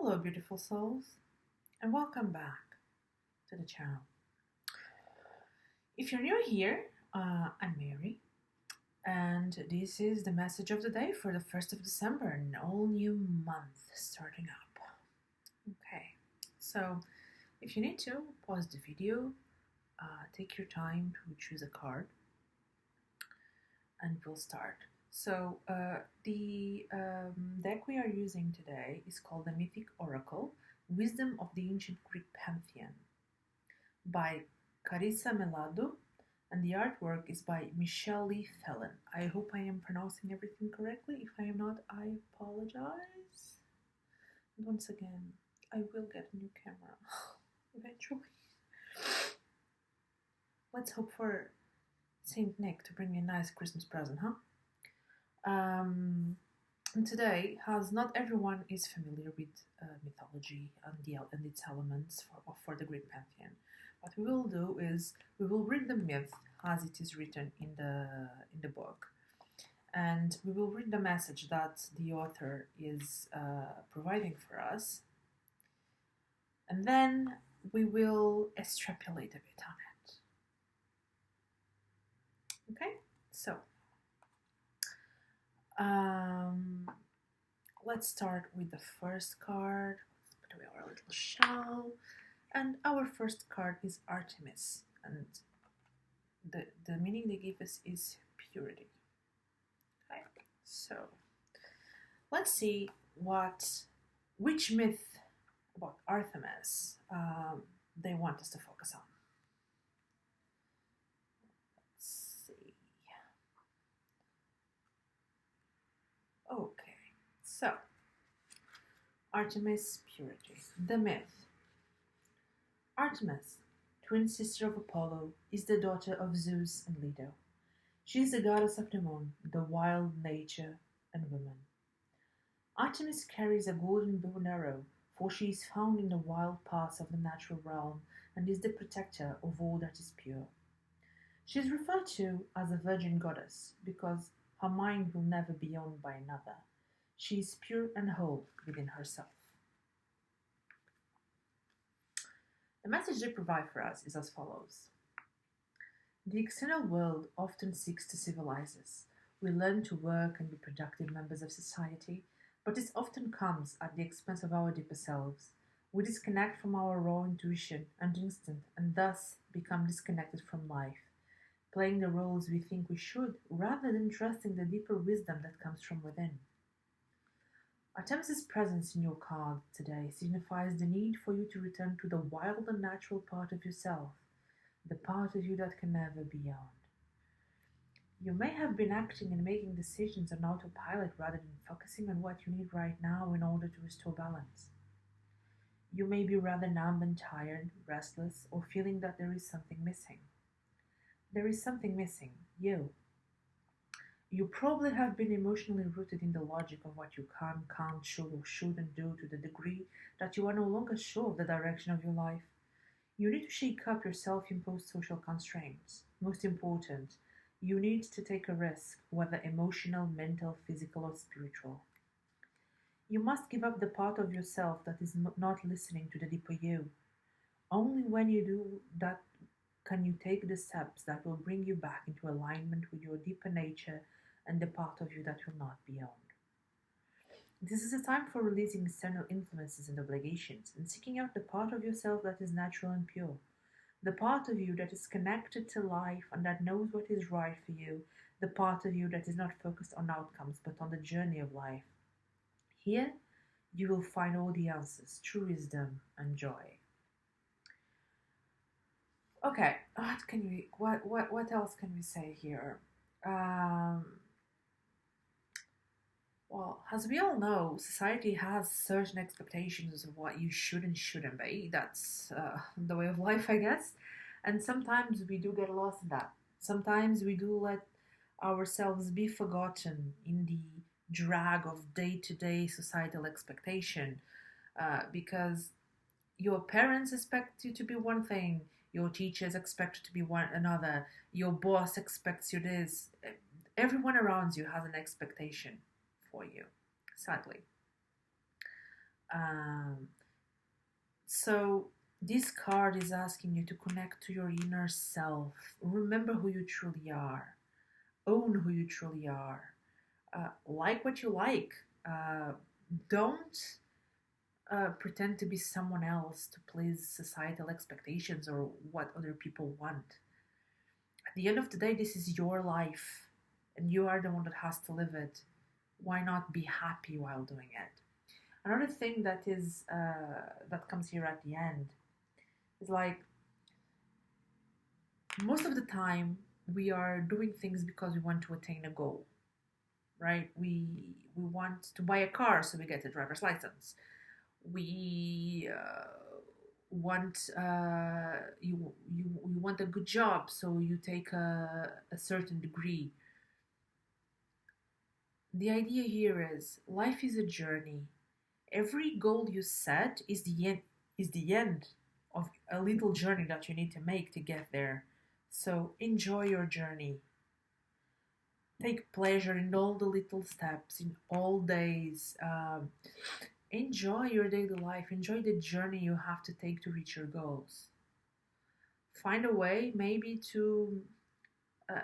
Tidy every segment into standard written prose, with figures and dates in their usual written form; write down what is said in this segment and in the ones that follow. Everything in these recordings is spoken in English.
Hello, beautiful souls, and welcome back to the channel. If you're new here, I'm Mary, and this is the message of the day for the 1st of December, an all new month starting up. Okay, so if you need to, pause the video, take your time to choose a card, and we'll start. So the deck we are using today is called the Mythic Oracle, Wisdom of the Ancient Greek Pantheon by Carisa Mellado, and the artwork is by Michelle Lee Fallon. I hope I am pronouncing everything correctly. If I am not, I apologize. And once again, I will get a new camera eventually. Let's hope for Saint Nick to bring me a nice Christmas present, huh? And today, as not everyone is familiar with mythology and its elements for the Greek pantheon, what we will do is we will read the myth as it is written in the book, and we will read the message that the author is providing for us, and then we will extrapolate a bit on it. Okay, so. Let's start with the first card. Let's put away our little shell. And our first card is Artemis. And the meaning they give us is purity. Okay, so let's see which myth about Artemis they want us to focus on. Okay, so Artemis purity. The myth. Artemis, twin sister of Apollo, is the daughter of Zeus and Leto. She is the goddess of the moon, the wild nature and woman. Artemis carries a golden bow and arrow, for she is found in the wild parts of the natural realm and is the protector of all that is pure. She is referred to as a virgin goddess because her mind will never be owned by another. She is pure and whole within herself. The message they provide for us is as follows. The external world often seeks to civilize us. We learn to work and be productive members of society, but this often comes at the expense of our deeper selves. We disconnect from our raw intuition and instinct and thus become disconnected from life, playing the roles we think we should, rather than trusting the deeper wisdom that comes from within. Artemis' presence in your card today signifies the need for you to return to the wild and natural part of yourself, the part of you that can never be owned. You may have been acting and making decisions on autopilot rather than focusing on what you need right now in order to restore balance. You may be rather numb and tired, restless, or feeling that there is something missing. There is something missing, you. You probably have been emotionally rooted in the logic of what you can, can't, should, or shouldn't do to the degree that you are no longer sure of the direction of your life. You need to shake up your self-imposed social constraints. Most important, you need to take a risk, whether emotional, mental, physical, or spiritual. You must give up the part of yourself that is not listening to the deeper you. Only when you do that can you take the steps that will bring you back into alignment with your deeper nature and the part of you that will not be owned. This is a time for releasing external influences and obligations and seeking out the part of yourself that is natural and pure, the part of you that is connected to life and that knows what is right for you, the part of you that is not focused on outcomes but on the journey of life. Here, you will find all the answers, true wisdom and joy. Okay, what else can we say here? Well, as we all know, society has certain expectations of what you should and shouldn't be. That's the way of life, I guess. And sometimes we do get lost in that. Sometimes we do let ourselves be forgotten in the drag of day-to-day societal expectation because your parents expect you to be one thing, your teachers expect you to be another, your boss expects you this. Everyone around you has an expectation for you, sadly. Um, so this card is asking you to connect to your inner self. Remember who you truly are. Own who you truly are. Like what you like. Don't pretend to be someone else to please societal expectations or what other people want. At the end of the day, this is your life, and you are the one that has to live it. Why not be happy while doing it? Another thing that comes here at the end is like most of the time we are doing things because we want to attain a goal, right? We want to buy a car, so we get a driver's license. We want you want a good job, so you take a certain degree. The idea here is life is a journey. Every goal you set is the end of a little journey that you need to make to get there. So enjoy your journey. Take pleasure in all the little steps, in all days. Enjoy your daily life. Enjoy the journey you have to take to reach your goals. Find a way maybe to uh,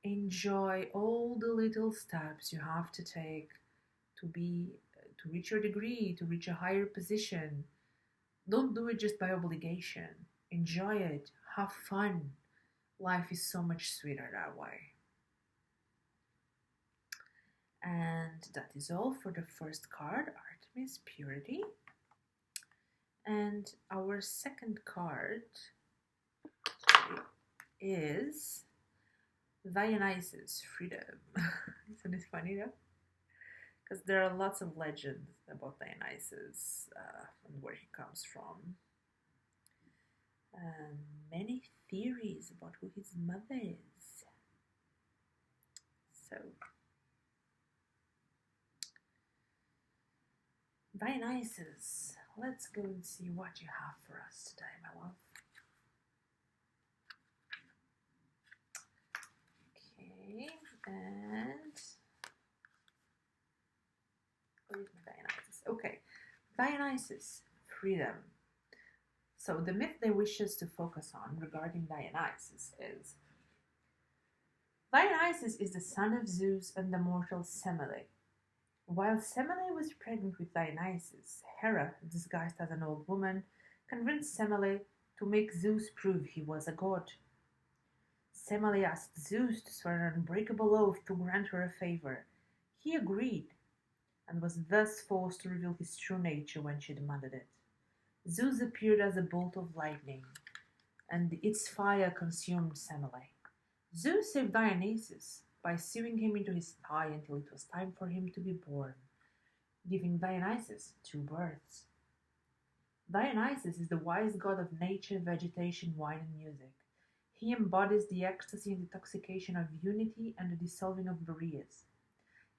enjoy all the little steps you have to take to reach your degree, to reach a higher position. Don't do it just by obligation. Enjoy it. Have fun. Life is so much sweeter that way. And that is all for the first card, Artemis Purity. And our second card is Dionysus, Freedom. Isn't it funny though? Because there are lots of legends about Dionysus and where he comes from. Many theories about who his mother is. So, Dionysus, let's go and see what you have for us today, my love. Okay, and where's my Dionysus? Okay, Dionysus, freedom. So the myth they wish us to focus on regarding Dionysus is Dionysus is the son of Zeus and the mortal Semele. While Semele was pregnant with Dionysus, Hera, disguised as an old woman, convinced Semele to make Zeus prove he was a god. Semele asked Zeus to swear an unbreakable oath to grant her a favor. He agreed, and was thus forced to reveal his true nature when she demanded it. Zeus appeared as a bolt of lightning, and its fire consumed Semele. Zeus saved Dionysus by sewing him into his thigh until it was time for him to be born, giving Dionysus 2 births. Dionysus is the wise god of nature, vegetation, wine, and music. He embodies the ecstasy and intoxication of unity and the dissolving of barriers.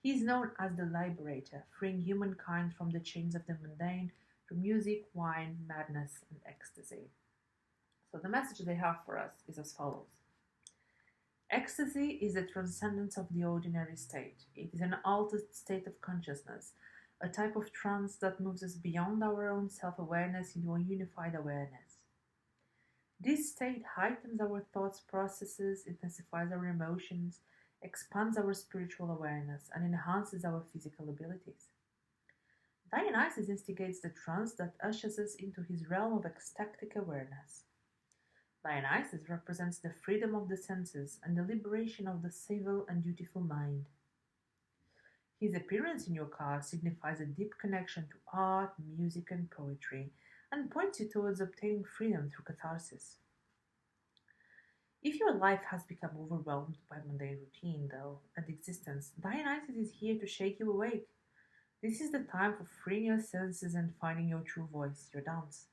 He is known as the liberator, freeing humankind from the chains of the mundane through music, wine, madness, and ecstasy. So the message they have for us is as follows. Ecstasy is the transcendence of the ordinary state. It is an altered state of consciousness, a type of trance that moves us beyond our own self-awareness into a unified awareness. This state heightens our thoughts processes, intensifies our emotions, expands our spiritual awareness, and enhances our physical abilities. Dionysus instigates the trance that ushers us into his realm of ecstatic awareness. Dionysus represents the freedom of the senses and the liberation of the civil and dutiful mind. His appearance in your card signifies a deep connection to art, music, and poetry, and points you towards obtaining freedom through catharsis. If your life has become overwhelmed by mundane routine, though, and existence, Dionysus is here to shake you awake. This is the time for freeing your senses and finding your true voice, your dance.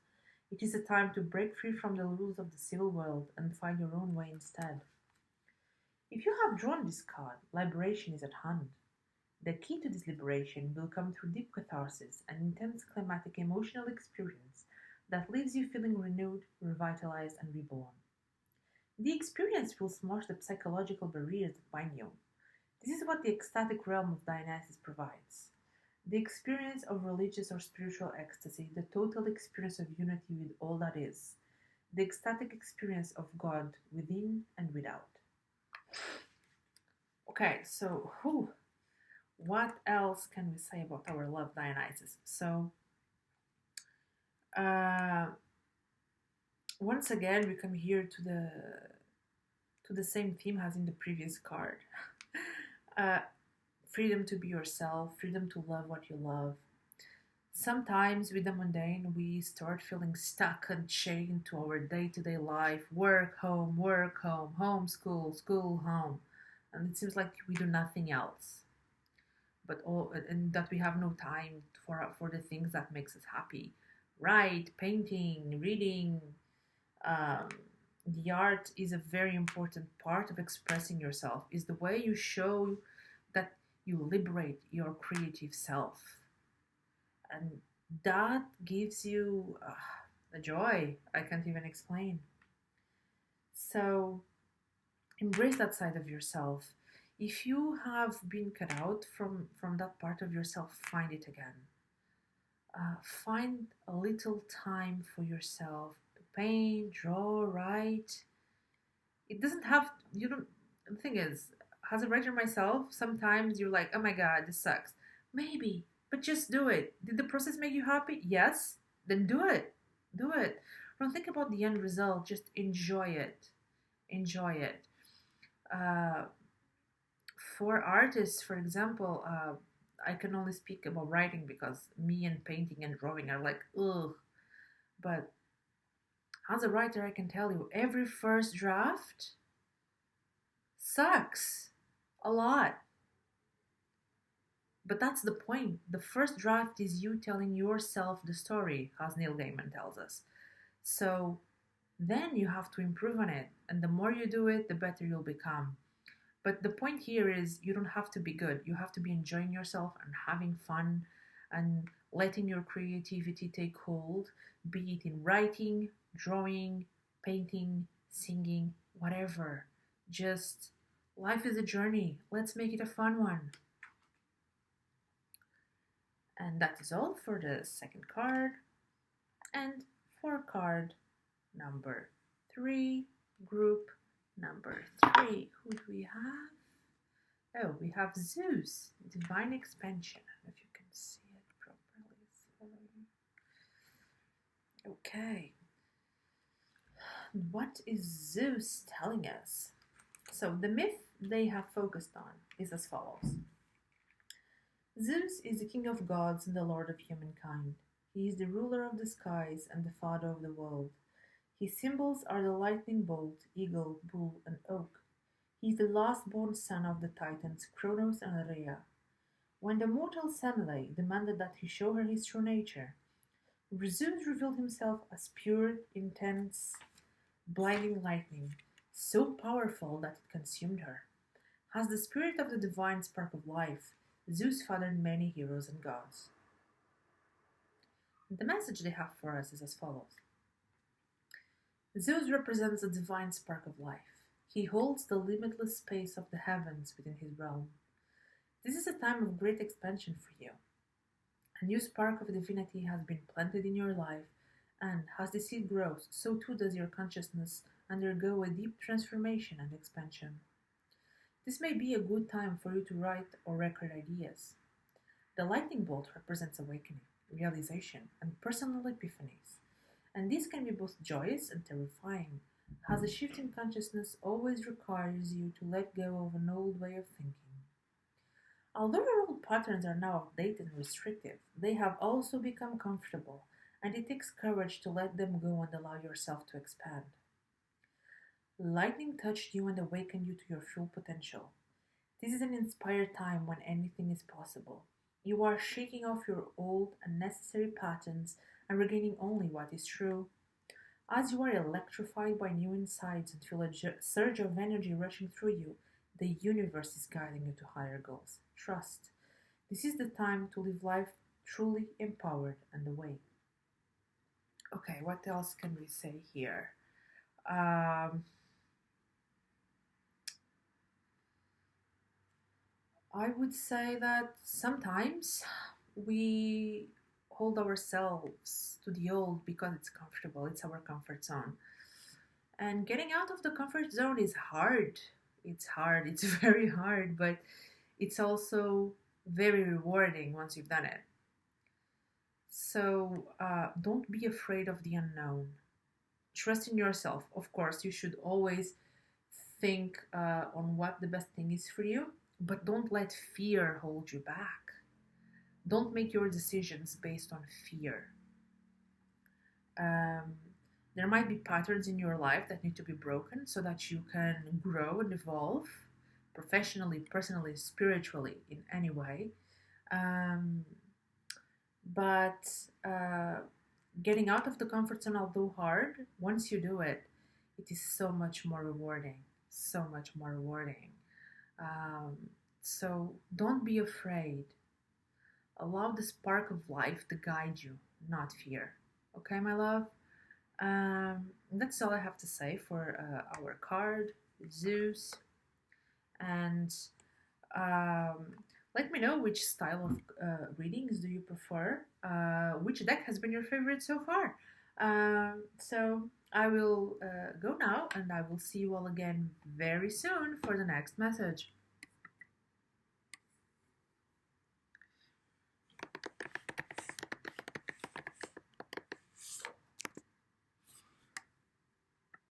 It is a time to break free from the rules of the civil world and find your own way instead. If you have drawn this card, liberation is at hand. The key to this liberation will come through deep catharsis, an intense climatic emotional experience that leaves you feeling renewed, revitalized, and reborn. The experience will smash the psychological barriers that bind you. This is what the ecstatic realm of Dionysus provides. The experience of religious or spiritual ecstasy, the total experience of unity with all that is, the ecstatic experience of God within and without. Okay, so what else can we say about our love Dionysus? So, uh, once again, we come here to the same theme as in the previous card. uh, Freedom to be yourself, freedom to love what you love. Sometimes with the mundane, we start feeling stuck and chained to our day-to-day life, work, home, school, school, home, and it seems like we do nothing else. But all and that we have no time for the things that makes us happy. Write, painting, reading. Um, the art is a very important part of expressing yourself. Is the way you show that you liberate your creative self, and that gives you a joy I can't even explain. So embrace that side of yourself. If you have been cut out from that part of yourself, find it again. Find a little time for yourself to paint, draw, write. It doesn't have, you don't, the thing is, as a writer myself, sometimes you're like, oh my god, this sucks. Maybe, but just do it. Did the process make you happy? Yes, then do it. Do it. Don't think about the end result, just enjoy it. Enjoy it. Uh, for artists, for example, I can only speak about writing because me and painting and drawing are like, ugh. But as a writer, I can tell you, every first draft sucks a lot. But that's the point. The first draft is you telling yourself the story, as Neil Gaiman tells us. So then you have to improve on it. And the more you do it, the better you'll become. But the point here is you don't have to be good. You have to be enjoying yourself and having fun and letting your creativity take hold, be it in writing, drawing, painting, singing, whatever. Just life is a journey. Let's make it a fun one. And that is all for the second card. And for card number 3, group number 3. Who do we have? Oh, we have Zeus, Divine Expansion. I don't know if you can see it properly. Okay. What is Zeus telling us? So the myth they have focused on is as follows. Zeus is the king of gods and the lord of humankind. He is the ruler of the skies and the father of the world. His symbols are the lightning bolt, eagle, bull, and oak. He is the last-born son of the Titans Kronos and Rhea. When the mortal Semele demanded that he show her his true nature, Zeus revealed himself as pure, intense, blinding lightning, so powerful that it consumed her. As the spirit of the divine spark of life, Zeus fathered many heroes and gods. The message they have for us is as follows. Zeus represents the divine spark of life. He holds the limitless space of the heavens within his realm. This is a time of great expansion for you. A new spark of divinity has been planted in your life, and as the seed grows, so too does your consciousness undergo a deep transformation and expansion. This may be a good time for you to write or record ideas. The lightning bolt represents awakening, realization, and personal epiphanies, and this can be both joyous and terrifying, as the shift in consciousness always requires you to let go of an old way of thinking. Although your old patterns are now outdated and restrictive, they have also become comfortable, and it takes courage to let them go and allow yourself to expand. Lightning touched you and awakened you to your full potential. This is an inspired time when anything is possible. You are shaking off your old, unnecessary patterns and regaining only what is true. As you are electrified by new insights and feel a surge of energy rushing through you, the universe is guiding you to higher goals. Trust. This is the time to live life truly empowered and awake. Okay, what else can we say here? I would say that sometimes we hold ourselves to the old because it's comfortable, it's our comfort zone. And getting out of the comfort zone is hard. It's hard, it's very hard, but it's also very rewarding once you've done it. So don't be afraid of the unknown. Trust in yourself. Of course, you should always think on what the best thing is for you, but don't let fear hold you back. Don't make your decisions based on fear. Um, there might be patterns in your life that need to be broken so that you can grow and evolve professionally, personally, spiritually, in any way. Um, but getting out of the comfort zone, although hard, once you do it, it is so much more rewarding. So much more rewarding. Um, so don't be afraid. Allow the spark of life to guide you, not fear. Okay, my love? That's all I have to say for our card, Zeus. And um, let me know which style of readings do you prefer. Which deck has been your favorite so far? So I will go now, and I will see you all again very soon for the next message.